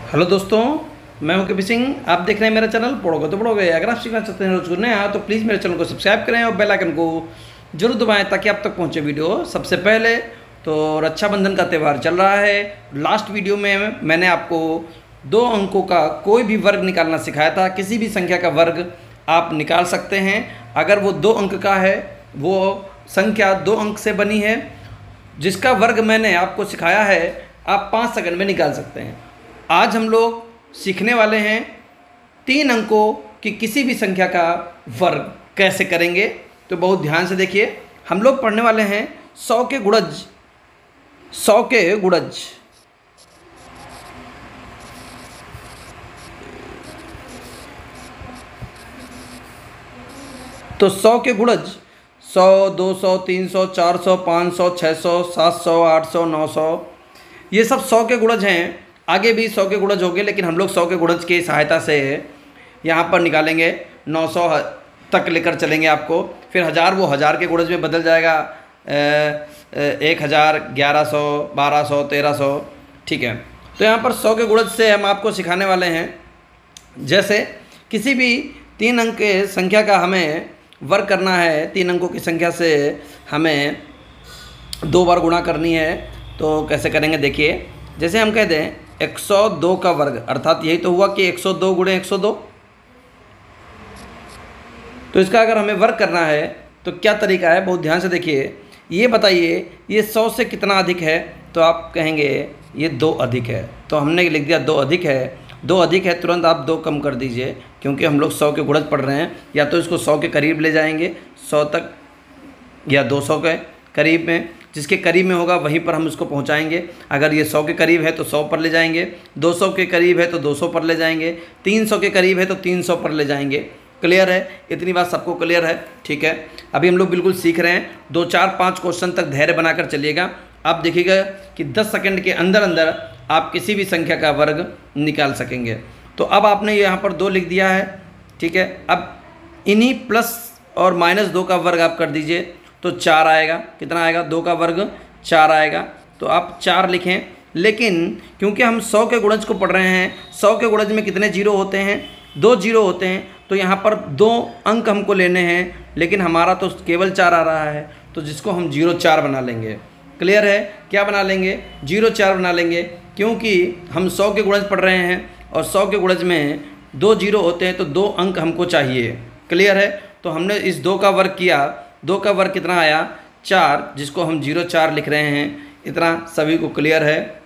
Hello दोस्तों, मैं हूं कबीर सिंह। आप देख रहे हैं मेरा चैनल पढ़ोगे तो पढ़ोगे। अगर आप सीखना चाहते हैं रोज नए तो प्लीज़ मेरे चैनल को सब्सक्राइब करें और बेल आइकन को जरूर दबाएं ताकि आप तक पहुंचे वीडियो सबसे पहले। तो रक्षाबंधन का त्यौहार चल रहा है। लास्ट वीडियो में मैंने आपको 2 अंकों का कोई भी वर्ग निकालना सिखाया था। किसी भी संख्या का वर्ग आप निकाल सकते हैं। अगर वो 2 अंक का है, वो संख्या 2 अंक से बनी है, जिसका वर्ग मैंने आपको सिखाया है, आप 5 सेकंड में निकाल सकते हैं। आज हम लोग सीखने वाले हैं 3 अंकों की किसी भी संख्या का वर्ग कैसे करेंगे। तो बहुत ध्यान से देखिए। हम लोग पढ़ने वाले हैं 100 के गुणज। 100 के गुणज। तो 100 के गुणज 100, 200, 300, 400, 500, 600, 700, 800, 900, ये सब 100 के गुणज हैं। आगे भी 100 के गुणज होंगे, लेकिन हम लोग 100 के गुणज की सहायता से यहाँ पर निकालेंगे। 900 तक लेकर चलेंगे आपको। फिर 1000, वो 1000 के गुणज में बदल जाएगा। 1000, 1100, 1200, 1300। ठीक है। तो यहाँ पर 100 के गुणज से हम आपको सिखाने वाले हैं। जैसे किसी भी 3 अंक के संख्या का हमें वर्ग करना है, 3 अंकों की संख्या से हमें 2 बार गुणा करनी है। तो कैसे करेंगे देखिए। जैसे हम कह दें 102 का वर्ग, अर्थात यही तो हुआ कि 102 गुणे 102। तो इसका अगर हमें वर्ग करना है तो क्या तरीका है, बहुत ध्यान से देखिए। ये बताइए, ये 100 से कितना अधिक है? तो आप कहेंगे ये 2 अधिक है। तो हमने लिख दिया 2 अधिक है। 2 अधिक है, तुरंत आप 2 कम कर दीजिए, क्योंकि हम लोग 100 के गुणज पढ़ रहे हैं। या तो इसको 100 के करीब ले जाएंगे, 100 तक, या 200 के करीब में। जिसके करीब में होगा वहीं पर हम इसको पहुंचाएंगे। अगर ये 100 के करीब है तो 100 पर ले जाएंगे, 200 के करीब है तो 200 पर ले जाएंगे, 300 के करीब है तो 300 पर ले जाएंगे। क्लियर है? इतनी बात सबको क्लियर है? ठीक है। अभी हम लोग बिल्कुल सीख रहे हैं। 2, 4, 5 क्वेश्चन तक धैर्य बनाकर चलिएगा। आप देखिएगा कि 10 सेकंड के अंदर अंदर आप किसी भी संख्या का वर्ग निकाल सकेंगे। तो अब आपने यहाँ पर 2 लिख दिया है। ठीक है। अब इन्हीं प्लस और माइनस 2 का वर्ग आप कर दीजिए तो 4 आएगा। कितना आएगा? 2 का वर्ग 4 आएगा। तो आप 4 लिखें। लेकिन क्योंकि हम 100 के गुणज को पढ़ रहे हैं, 100 के गुणज में कितने जीरो होते हैं? 2 जीरो होते हैं। तो यहाँ पर 2 अंक हमको लेने हैं, लेकिन हमारा तो केवल 4 आ रहा है, तो जिसको हम 04 बना लेंगे। क्लियर है? क्या बना लेंगे? 04 बना लेंगे, क्योंकि हम 100 के गुणज पढ़ रहे हैं और 100 के गुणज में 2 जीरो होते हैं, तो 2 अंक हमको चाहिए। क्लियर है? तो हमने इस 2 का वर्ग किया। 2 का वर्ग कितना आया? 4, जिसको हम 04 लिख रहे हैं। इतना सभी को क्लियर है?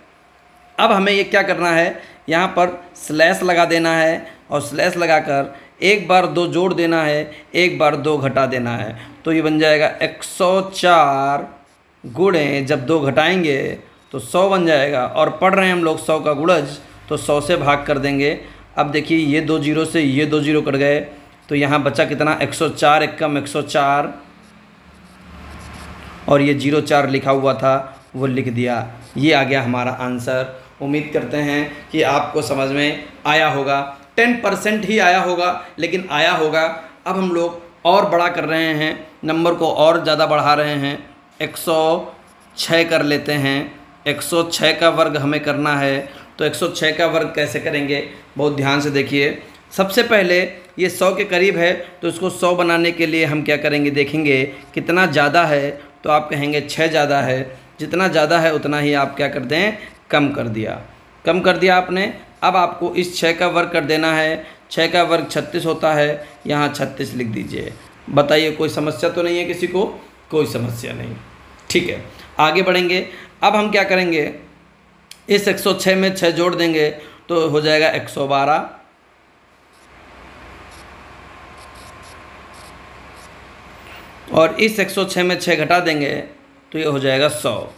अब हमें ये क्या करना है, यहाँ पर स्लैश लगा देना है, और स्लैश लगाकर एक बार 2 जोड़ देना है, एक बार 2 घटा देना है। तो ये बन जाएगा 104 गुणे, जब 2 घटाएंगे तो 100 बन जाएगा। और पढ़ रहे हैं हम लोग 100 का गुणज, तो 100 से भाग कर देंगे। अब देखिए, ये 2 जीरो से ये 2 जीरो कट गए, तो यहाँ बचा कितना? 104, एकम 104, और ये 04 लिखा हुआ था वो लिख दिया। ये आ गया हमारा आंसर। उम्मीद करते हैं कि आपको समझ में आया होगा। 10% ही आया होगा, लेकिन आया होगा। अब हम लोग और बड़ा कर रहे हैं, नंबर को और ज़्यादा बढ़ा रहे हैं। 106 कर लेते हैं। 106 का वर्ग हमें करना है। तो 106 का वर्ग कैसे करेंगे, बहुत ध्यान से देखिए। सबसे पहले ये 100 के करीब है, तो इसको 100 बनाने के लिए हम क्या करेंगे, देखेंगे कितना ज़्यादा है। तो आप कहेंगे 6 ज़्यादा है। जितना ज़्यादा है उतना ही आप क्या कर दें, कम कर दिया। कम कर दिया आपने। अब आपको इस 6 का वर्ग कर देना है। 6 का वर्ग 36 होता है। यहाँ 36 लिख दीजिए। बताइए, कोई समस्या तो नहीं है किसी को? कोई समस्या नहीं। ठीक है, आगे बढ़ेंगे। अब हम क्या करेंगे, इस 106 में 6 जोड़ देंगे तो हो जाएगा 112, और इस 106 में 6 घटा देंगे तो ये हो जाएगा 100।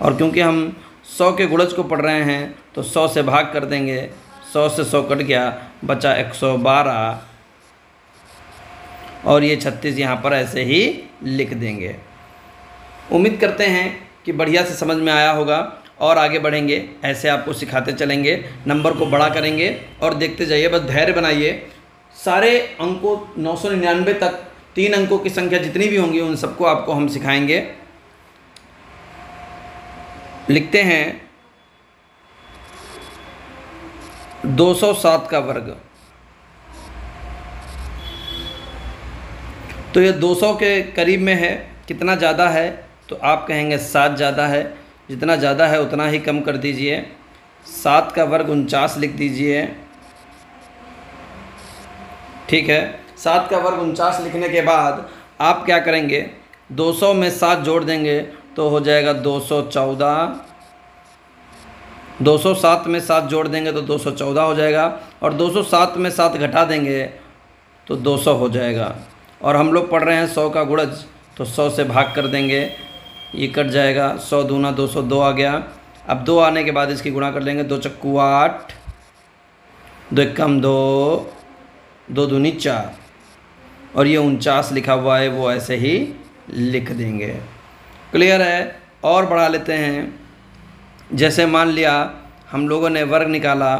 और क्योंकि हम 100 के गुणज को पढ़ रहे हैं, तो 100 से भाग कर देंगे। 100 से 100 कट गया, बचा 112, और ये 36 यहाँ पर ऐसे ही लिख देंगे। उम्मीद करते हैं कि बढ़िया से समझ में आया होगा। और आगे बढ़ेंगे, ऐसे आपको सिखाते चलेंगे, नंबर को बड़ा करेंगे और देखते जाइए। बस धैर्य बनाइए। सारे अंकों 999 तक 3 अंकों की संख्या जितनी भी होंगी उन सबको आपको हम सिखाएंगे। लिखते हैं 207 का वर्ग। तो ये 200 के करीब में है, कितना ज़्यादा है तो आप कहेंगे 7 ज़्यादा है। जितना ज़्यादा है उतना ही कम कर दीजिए। 7 का वर्ग 49 लिख दीजिए। ठीक है, 7 का वर्ग 49 लिखने के बाद आप क्या करेंगे, 200 में 7 जोड़ देंगे तो हो जाएगा 214। 207 में 7 जोड़ देंगे तो 214 हो जाएगा, और 207 में 7 घटा देंगे तो 200 हो जाएगा। और हम लोग पढ़ रहे हैं 100 का गुणज, तो 100 से भाग कर देंगे, ये कट जाएगा। 100 दूना 200, 2 आ गया। अब 2 आने के बाद इसकी गुणा कर लेंगे। 2 चक्कू 8, 2 एकम 2, 2 दूनी 4, और ये 49 लिखा हुआ है वो ऐसे ही लिख देंगे। क्लियर है? और बढ़ा लेते हैं। जैसे मान लिया हम लोगों ने वर्ग निकाला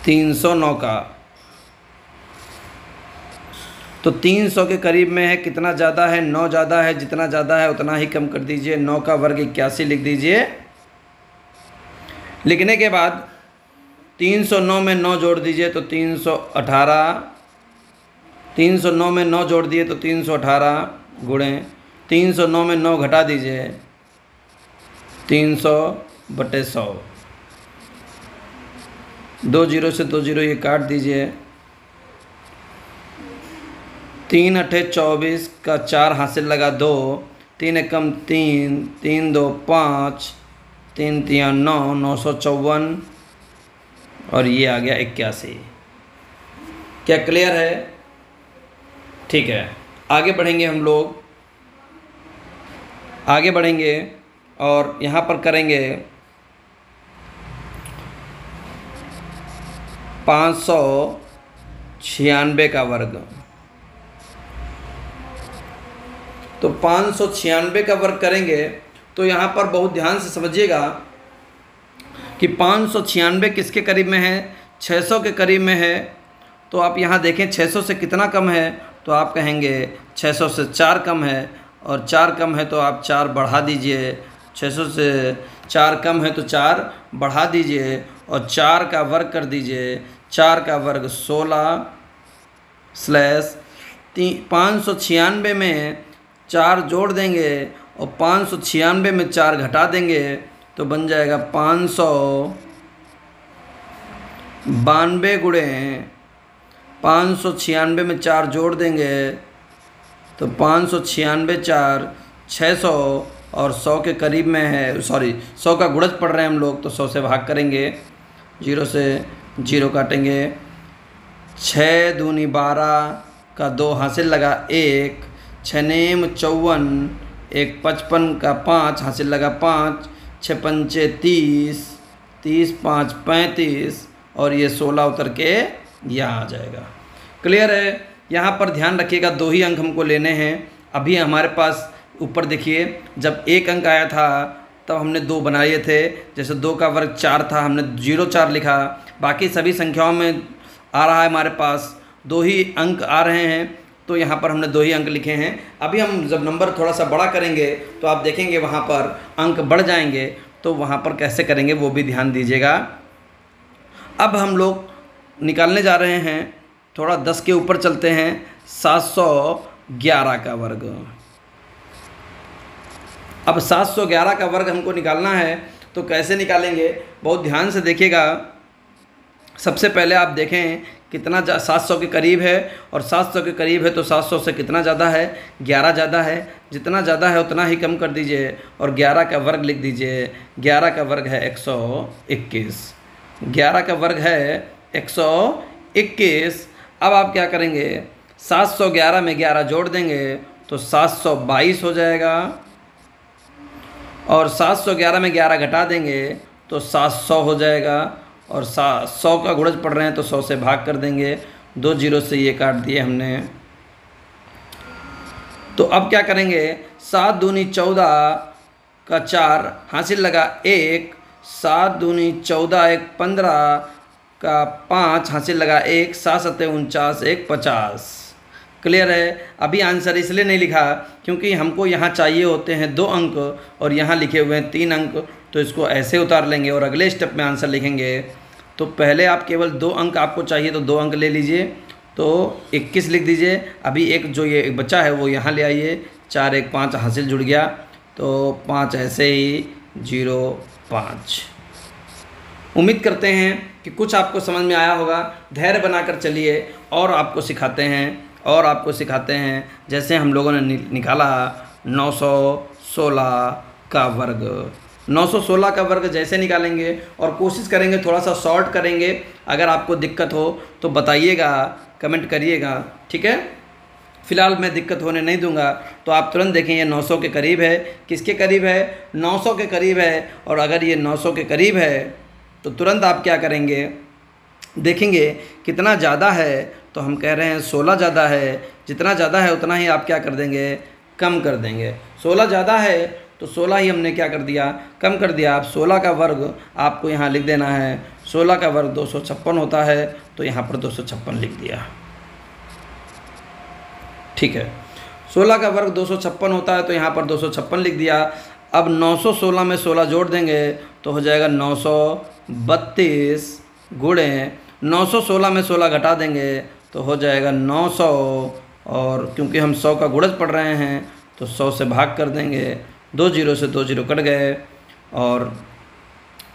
309 का, तो 300 के करीब में है, कितना ज़्यादा है, 9 ज़्यादा है। जितना ज़्यादा है उतना ही कम कर दीजिए। 9 का वर्ग 81 लिख दीजिए। लिखने के बाद 309 में 9 जोड़ दीजिए तो 318। 309 में 9 जोड़ दिए तो 318 गुणे 309 में 9 घटा दीजिए 300/100। 2 जीरो से 2 जीरो ये काट दीजिए। 3 अठे 24 का 4 हासिल लगा 2, 3 एकम 3, 3 2 5, 3 3 9, 954, और ये आ गया 81। क्या क्लियर है? ठीक है, आगे बढ़ेंगे हम लोग। आगे बढ़ेंगे और यहाँ पर करेंगे 596 का वर्ग। तो 596 का वर्ग करेंगे तो यहाँ पर बहुत ध्यान से समझिएगा कि 596 किसके करीब में है, 600 के करीब में है। तो आप यहाँ देखें 600 से कितना कम है, तो आप कहेंगे 600 से 4 कम है, और 4 कम है तो आप 4 बढ़ा दीजिए। 600 से 4 कम है तो 4 बढ़ा दीजिए और 4 का वर्ग कर दीजिए। 4 का वर्ग 16 स्लैश 596 में 4 जोड़ देंगे और 596 में 4 घटा देंगे तो बन जाएगा 592 गुणे 596 में 4 जोड़ देंगे तो 596 4 600, और 100 के करीब में है, सॉरी 100 का गुणज पढ़ रहे हैं हम लोग, तो 100 से भाग करेंगे। 0 से 0 काटेंगे। 6 दूनी 12 का 2 हासिल लगा 1, 6 नेम 54, 1 55 का 5 हासिल लगा 5, 6 पंचे 30, 30 5 35, और ये 16 उतर के यहाँ आ जाएगा। क्लियर है? यहाँ पर ध्यान रखिएगा 2 ही अंक हमको लेने हैं। अभी हमारे पास ऊपर देखिए जब 1 अंक आया था तब हमने 2 बनाए थे। जैसे 2 का वर्ग 4 था, हमने 0 4 लिखा। बाकी सभी संख्याओं में आ रहा है हमारे पास 2 ही अंक आ रहे हैं, तो यहाँ पर हमने 2 ही अंक लिखे हैं। अभी हम जब नंबर थोड़ा सा बड़ा करेंगे तो आप देखेंगे वहाँ पर अंक बढ़ जाएंगे, तो वहाँ पर कैसे करेंगे वो भी ध्यान दीजिएगा। अब हम लोग निकालने जा रहे हैं, थोड़ा 10 के ऊपर चलते हैं, 711 का वर्ग। अब 711 का वर्ग हमको निकालना है, तो कैसे निकालेंगे बहुत ध्यान से देखिएगा। सबसे पहले आप देखें कितना 700 के करीब है, और 700 के करीब है तो 700 से कितना ज़्यादा है, 11 ज़्यादा है। जितना ज़्यादा है उतना ही कम कर दीजिए और 11 का वर्ग लिख दीजिए। 11 का वर्ग है 121। 11 का वर्ग है 121। अब आप क्या करेंगे, 711 में 11 जोड़ देंगे तो 722 हो जाएगा, और 711 में 11 घटा देंगे तो 700 हो जाएगा, और 100 का गुणज पढ़ रहे हैं तो 100 से भाग कर देंगे। 2 जीरो से ये काट दिए हमने। तो अब क्या करेंगे, 7 दूनी 14 का 4 हासिल लगा 1, 7 दूनी 14 1 15 का 5 हासिल लगा 1, 7 7 49 1 50। क्लियर है? अभी आंसर इसलिए नहीं लिखा क्योंकि हमको यहाँ चाहिए होते हैं 2 अंक और यहाँ लिखे हुए हैं 3 अंक, तो इसको ऐसे उतार लेंगे और अगले स्टेप में आंसर लिखेंगे। तो पहले आप केवल 2 अंक आपको चाहिए तो 2 अंक ले लीजिए, तो 21 लिख दीजिए। अभी एक जो ये एक बच्चा है वो यहाँ ले आइए, 4 1 5 हासिल जुड़ गया, तो 5 ऐसे ही 0 5। उम्मीद करते हैं कि कुछ आपको समझ में आया होगा। धैर्य बनाकर चलिए और आपको सिखाते हैं जैसे हम लोगों ने निकाला 916 का वर्ग। 916 का वर्ग जैसे निकालेंगे और कोशिश करेंगे थोड़ा सा शॉर्ट करेंगे। अगर आपको दिक्कत हो तो बताइएगा, कमेंट करिएगा, ठीक है। फ़िलहाल मैं दिक्कत होने नहीं दूंगा। तो आप तुरंत देखें ये 900 के करीब है। किसके करीब है? 900 के करीब है। और अगर ये 900 के करीब है तो तुरंत आप क्या करेंगे, देखेंगे कितना ज़्यादा है। तो हम कह रहे हैं 16 ज़्यादा है। जितना ज़्यादा है उतना ही आप क्या कर देंगे, कम कर देंगे। 16 ज़्यादा है तो 16 ही हमने क्या कर दिया, कम कर दिया। आप 16 का वर्ग आपको यहाँ लिख देना है। 16 का वर्ग 256 होता है, तो यहाँ पर 256 लिख दिया, ठीक है। 16 का वर्ग 256 होता है, तो यहाँ पर 256 लिख दिया। अब 916 में 16 जोड़ देंगे तो हो जाएगा 932 गुणे 916 में 16 घटा देंगे तो हो जाएगा 900। और क्योंकि हम 100 का गुणज पढ़ रहे हैं तो 100 से भाग कर देंगे, 2 जीरो से 2 जीरो कट गए। और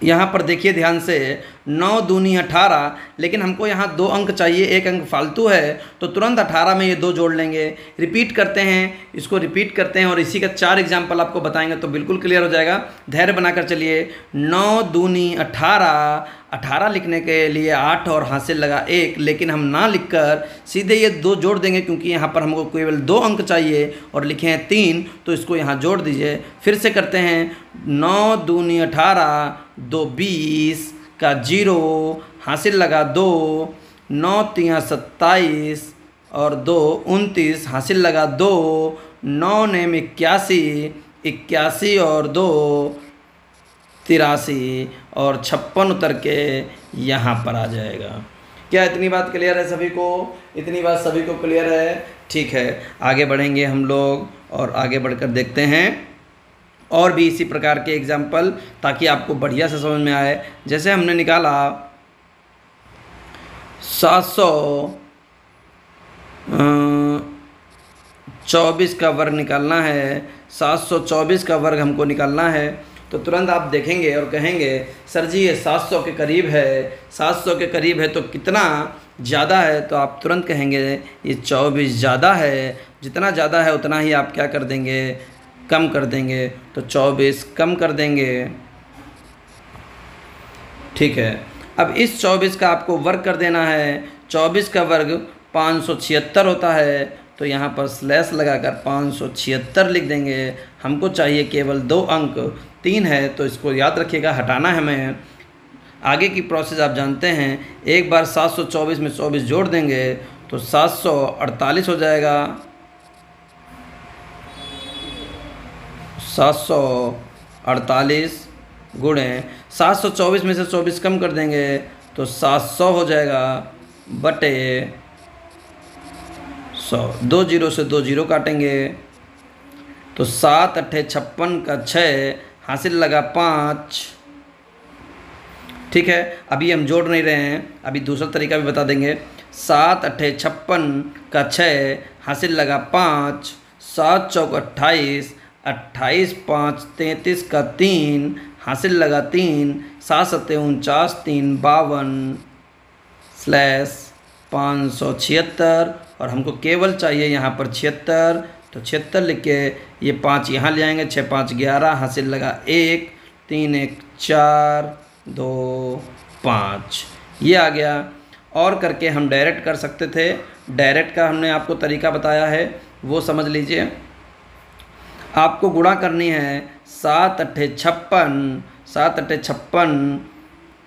यहाँ पर देखिए ध्यान से, 9 दूनी 18, लेकिन हमको यहाँ 2 अंक चाहिए, 1 अंक फालतू है, तो तुरंत 18 में ये 2 जोड़ लेंगे। रिपीट करते हैं, इसको रिपीट करते हैं और इसी का 4 एग्जाम्पल आपको बताएंगे तो बिल्कुल क्लियर हो जाएगा। धैर्य बनाकर चलिए। 9 दूनी 18, 18 लिखने के लिए 8 और हासिल लगा 1, लेकिन हम ना लिखकर सीधे ये 2 जोड़ देंगे क्योंकि यहाँ पर हमको केवल 2 अंक चाहिए और लिखे हैं 3, तो इसको यहाँ जोड़ दीजिए। फिर से करते हैं। 9 दूनी 18, 2 20 का 0, हासिल लगा 2, 9 तिया 27 और 2 29, हासिल लगा 2, 9 नेम 81, 81 और 2 83 और 56 उतर के यहाँ पर आ जाएगा। क्या इतनी बात क्लियर है सभी को? इतनी बात सभी को क्लियर है? ठीक है, आगे बढ़ेंगे हम लोग और आगे बढ़कर देखते हैं और भी इसी प्रकार के एग्जाम्पल, ताकि आपको बढ़िया से समझ में आए। जैसे हमने निकाला 724 का वर्ग निकालना है। 724 का वर्ग हमको निकालना है, तो तुरंत आप देखेंगे और कहेंगे सर जी ये 700 के करीब है। 700 के करीब है तो कितना ज़्यादा है? तो आप तुरंत कहेंगे ये 24 ज़्यादा है। जितना ज़्यादा है उतना ही आप क्या कर देंगे, कम कर देंगे। तो 24 कम कर देंगे, ठीक है। अब इस 24 का आपको वर्ग कर देना है। 24 का वर्ग 576 होता है, तो यहाँ पर स्लैश लगाकर 576 लिख देंगे। हमको चाहिए केवल 2 अंक, 3 है, तो इसको याद रखिएगा, हटाना है हमें। आगे की प्रोसेस आप जानते हैं। एक बार 724 में 24 जोड़ देंगे तो 748 हो जाएगा। 748 गुणे 724 में से 24 कम कर देंगे तो 700 हो जाएगा बटे 100। 2 जीरो से 2 जीरो काटेंगे तो 7 अट्ठे 56 का 6, हासिल लगा 5, ठीक है। अभी हम जोड़ नहीं रहे हैं, अभी दूसरा तरीका भी बता देंगे। 7 अट्ठे 56 का 6, हासिल लगा 5, 7 चौक 28, 28 5 33 का 3, हासिल लगा 3, 7 सत्ते 49, 3 52 स्लैश 576 और हमको केवल चाहिए यहाँ पर 76, तो 76 लिख के ये 5 यहाँ ले आएंगे। 6 5 11, हासिल लगा 1, 3 1 4 2 5, ये आ गया। और करके हम डायरेक्ट कर सकते थे, डायरेक्ट का हमने आपको तरीका बताया है, वो समझ लीजिए। आपको गुणा करनी है 7 अट्ठे 56, 7 अट्ठे 56,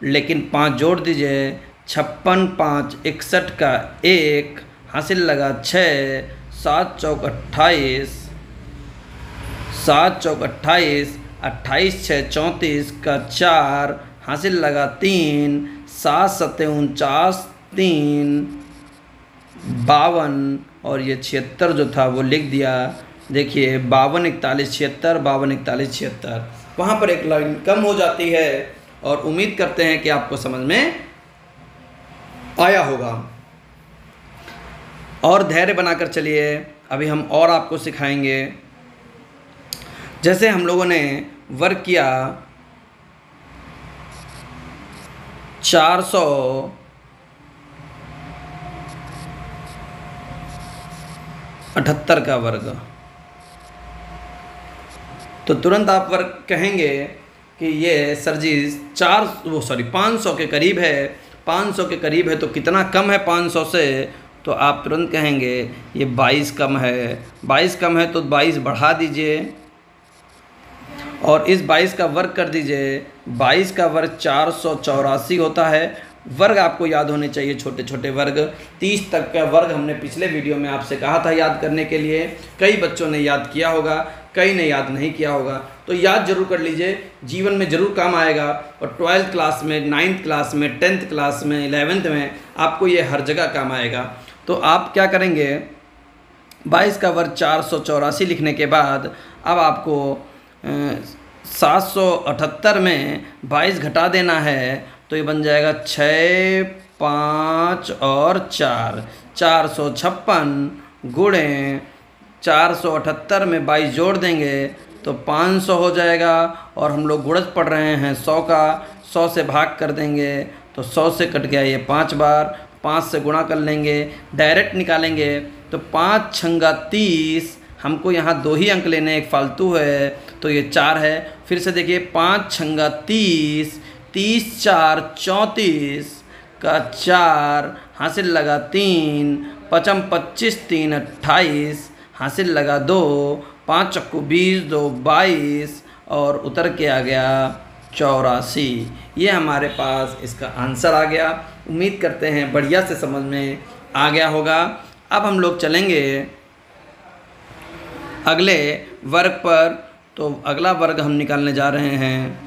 लेकिन 5 जोड़ दीजिए। 56 5 61 का 1, हासिल लगा 6, 7 चौक 28, 7 चौक 28, 28 6 34 का 4, हासिल लगा 3, 7 सत्ते 49, 3 52 और ये 76 जो था वो लिख दिया। देखिए 52 41 76, 52 41 76, वहाँ पर एक लाइन कम हो जाती है। और उम्मीद करते हैं कि आपको समझ में आया होगा। और धैर्य बनाकर चलिए, अभी हम और आपको सिखाएंगे। जैसे हम लोगों ने वर्क किया 478 का वर्ग, तो तुरंत आप वर्ग कहेंगे कि ये सर जी 500 के करीब है। 500 के करीब है तो कितना कम है 500 से? तो आप तुरंत कहेंगे ये 22 कम है। 22 कम है तो 22 बढ़ा दीजिए और इस 22 का वर्ग कर दीजिए। 22 का वर्ग 484 होता है। वर्ग आपको याद होने चाहिए, छोटे छोटे वर्ग। 30 तक का वर्ग हमने पिछले वीडियो में आपसे कहा था याद करने के लिए। कई बच्चों ने याद किया होगा, कई ने याद नहीं किया होगा, तो याद जरूर कर लीजिए, जीवन में ज़रूर काम आएगा। और 12th क्लास में, 9th क्लास में, 10th क्लास में, 11th में आपको ये हर जगह काम आएगा। तो आप क्या करेंगे, 22 का वर्ग 484 लिखने के बाद अब आपको 778 में 22 घटा देना है, तो ये बन जाएगा 6, 5 और 4, 456 गुणे 478 में 22 जोड़ देंगे तो 500 हो जाएगा। और हम लोग गुणज पढ़ रहे हैं 100 का, 100 से भाग कर देंगे तो 100 से कट गया ये 5 बार, 5 से गुणा कर लेंगे, डायरेक्ट निकालेंगे तो 5 छंगा 30। हमको यहाँ 2 ही अंक लेने, एक फालतू है तो ये 4 है। फिर से देखिए 5 छंगा 30, 30 4 34 का 4 हासिल लगा 3, 5 25 3 28 हासिल लगा 2, 5 चक्कू 20 2 22 और उतर के आ गया 84। ये हमारे पास इसका आंसर आ गया। उम्मीद करते हैं बढ़िया से समझ में आ गया होगा। अब हम लोग चलेंगे अगले वर्ग पर। तो अगला वर्ग हम निकालने जा रहे हैं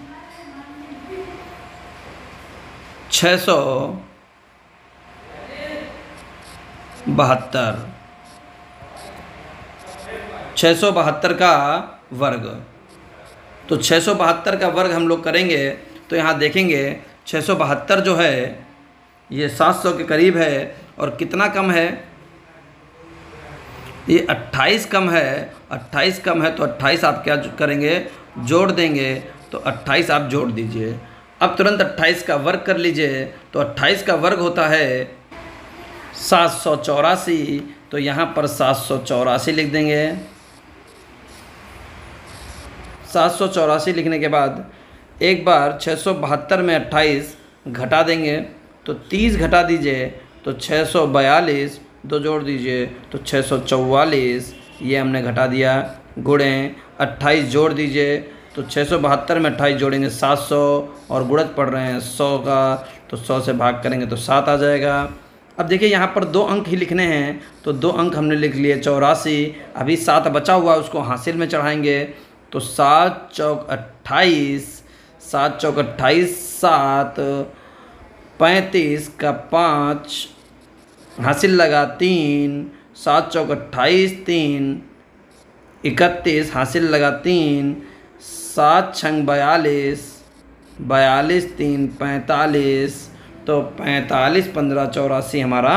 672। 672 का वर्ग, तो 672 का वर्ग हम लोग करेंगे तो यहाँ देखेंगे 672 जो है ये 700 के करीब है। और कितना कम है, ये 28 कम है। 28 कम है तो 28 आप क्या करेंगे, जोड़ देंगे तो 28 आप जोड़ दीजिए। अब तुरंत 28 का वर्ग कर लीजिए, तो 28 का वर्ग होता है 784। तो यहाँ पर 784 लिख देंगे। 784 लिखने के बाद एक बार 672 में 28 घटा देंगे तो 30 घटा दीजिए तो 642, 2 जोड़ दीजिए तो 644, ये हमने घटा दिया। गुणे 28 जोड़ दीजिए तो 672 में 28 जोड़ेंगे 700 और गुणज पढ़ रहे हैं 100 का, तो 100 से भाग करेंगे तो 7 आ जाएगा। अब देखिए यहाँ पर 2 अंक ही लिखने हैं तो 2 अंक हमने लिख लिए 84। अभी 7 बचा हुआ उसको हासिल में चढ़ाएंगे तो 7 चौक 28, 7 चौक 28, 7 35 का 5 हासिल लगा 3, 7 चौक 28, 3 31 हासिल लगा 3, 7 छंग 42, 42 3 45, तो 45 15 84 हमारा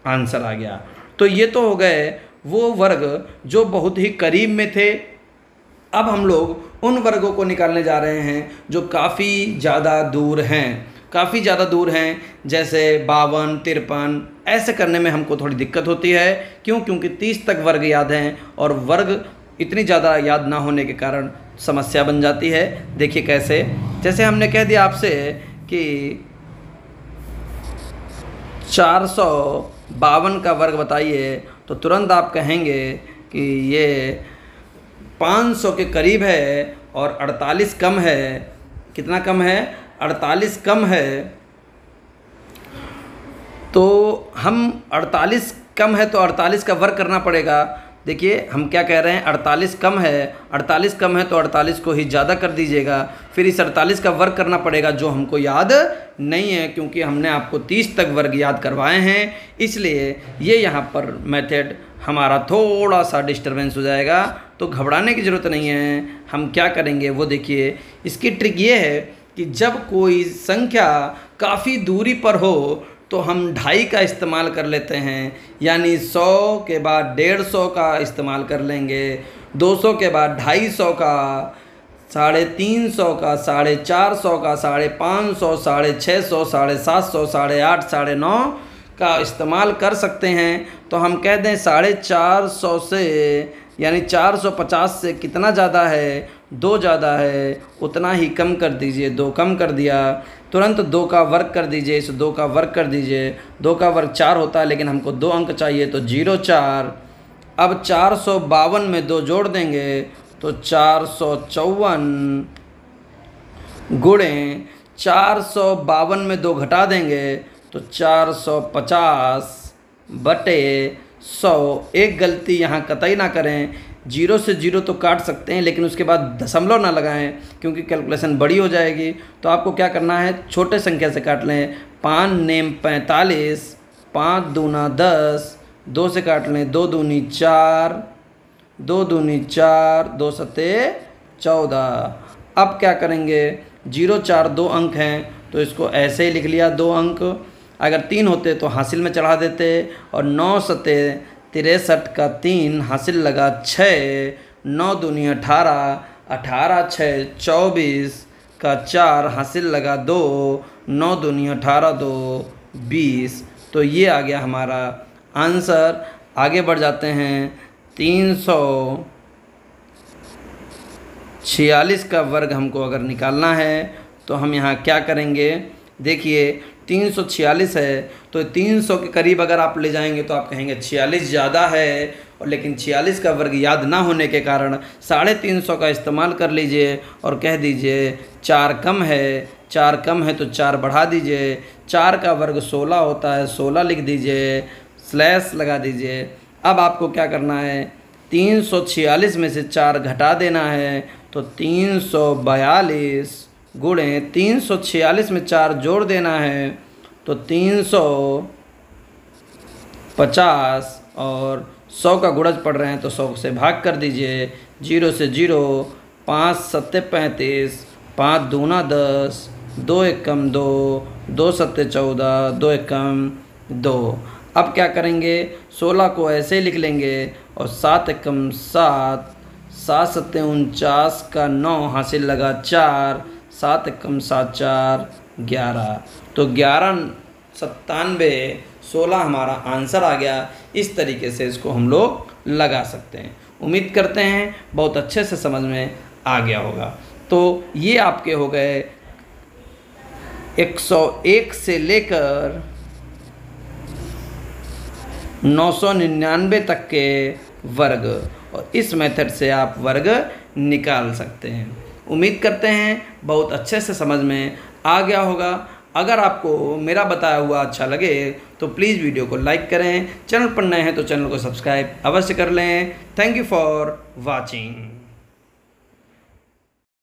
आंसर आ गया। तो ये तो हो गए वो वर्ग जो बहुत ही करीब में थे। अब हम लोग उन वर्गों को निकालने जा रहे हैं जो काफ़ी ज़्यादा दूर हैं। काफ़ी ज़्यादा दूर हैं, जैसे 52 53। ऐसे करने में हमको थोड़ी दिक्कत होती है। क्यों? क्योंकि 30 तक वर्ग याद हैं और वर्ग इतनी ज़्यादा याद ना होने के कारण समस्या बन जाती है। देखिए कैसे, जैसे हमने कह दिया आपसे कि 452 का वर्ग बताइए, तो तुरंत आप कहेंगे कि ये 500 के करीब है और 48 कम है। कितना कम है? 48 कम है। तो हम 48 कम है तो 48 का वर्ग करना पड़ेगा। देखिए हम क्या कह रहे हैं, 48 कम है। 48 कम है तो 48 को ही ज़्यादा कर दीजिएगा। फिर इस 48 का वर्ग करना पड़ेगा जो हमको याद नहीं है, क्योंकि हमने आपको 30 तक वर्ग याद करवाए हैं। इसलिए ये यहाँ पर मेथड हमारा थोड़ा सा डिस्टरबेंस हो जाएगा, तो घबराने की ज़रूरत नहीं है। हम क्या करेंगे वो देखिए। इसकी ट्रिक ये है कि जब कोई संख्या काफ़ी दूरी पर हो तो हम 2.5 का इस्तेमाल कर लेते हैं, यानी 100 के बाद 150 का इस्तेमाल कर लेंगे, 200 के बाद 250 का, 350 का, 450 का, 550, 650, 750, 850, 950 का इस्तेमाल कर सकते हैं। तो हम कह दें 450 से, यानी 450 से कितना ज़्यादा है, 2 ज़्यादा है, उतना ही कम कर दीजिए। 2 कम कर दिया, तुरंत 2 का वर्ग कर दीजिए, इस 2 का वर्ग कर दीजिए। 2 का वर्ग 4 होता है, लेकिन हमको 2 अंक चाहिए, तो 0 4। अब 452 में 2 जोड़ देंगे तो 454 गुणे 452 में 2 घटा देंगे तो 450 बटे 100। एक गलती यहाँ कतई ना करें, 0 से 0 तो काट सकते हैं, लेकिन उसके बाद दशमलव ना लगाएं, क्योंकि कैलकुलेशन बड़ी हो जाएगी। तो आपको क्या करना है, छोटे संख्या से काट लें। 5 नेम 45, 5 दूना 10, 2 से काट लें, 2 दूनी 4, 2 दूनी 4, 2 सत्ते 14। अब क्या करेंगे, 0 4 2 अंक हैं, तो इसको ऐसे ही लिख लिया 2 अंक। अगर 3 होते तो हासिल में चढ़ा देते, और 9 सत्ते 63 का 3 हासिल लगा 6, 9 दूनी 18, 18 6 24 का 4 हासिल लगा 2, 9 दूनी 18 2 20। तो ये आ गया हमारा आंसर। आगे बढ़ जाते हैं। 346 का वर्ग हमको अगर निकालना है तो हम यहाँ क्या करेंगे, देखिए 346 है, तो 300 के करीब अगर आप ले जाएंगे तो आप कहेंगे 46 ज़्यादा है, और लेकिन 46 का वर्ग याद ना होने के कारण 350 का इस्तेमाल कर लीजिए और कह दीजिए 4 कम है। 4 कम है तो 4 बढ़ा दीजिए। 4 का वर्ग 16 होता है, 16 लिख दीजिए, स्लैश लगा दीजिए। अब आपको क्या करना है, 346 में से 4 घटा देना है, तो 342 गुणे 346 में 4 जोड़ देना है, तो 350, और 100 का गुणज पढ़ रहे हैं तो 100 से भाग कर दीजिए। 0 से 0, 5 सत्ते 35, 5 दूना 10, 2 एकम 2, 2 सत्ते 14, 2 एकम 2। अब क्या करेंगे, 16 को ऐसे ही लिख लेंगे, और 7 एकम 7, 7 सत्ते 49 का 9 हासिल लगा 4, 7 एकम 7 4 11। तो 11 97 16 हमारा आंसर आ गया। इस तरीके से इसको हम लोग लगा सकते हैं। उम्मीद करते हैं बहुत अच्छे से समझ में आ गया होगा। तो ये आपके हो गए 101 से लेकर 999 तक के वर्ग, और इस मेथड से आप वर्ग निकाल सकते हैं। उम्मीद करते हैं बहुत अच्छे से समझ में आ गया होगा। अगर आपको मेरा बताया हुआ अच्छा लगे तो प्लीज़ वीडियो को लाइक करें, चैनल पर नए हैं तो चैनल को सब्सक्राइब अवश्य कर लें। Thank you for watching.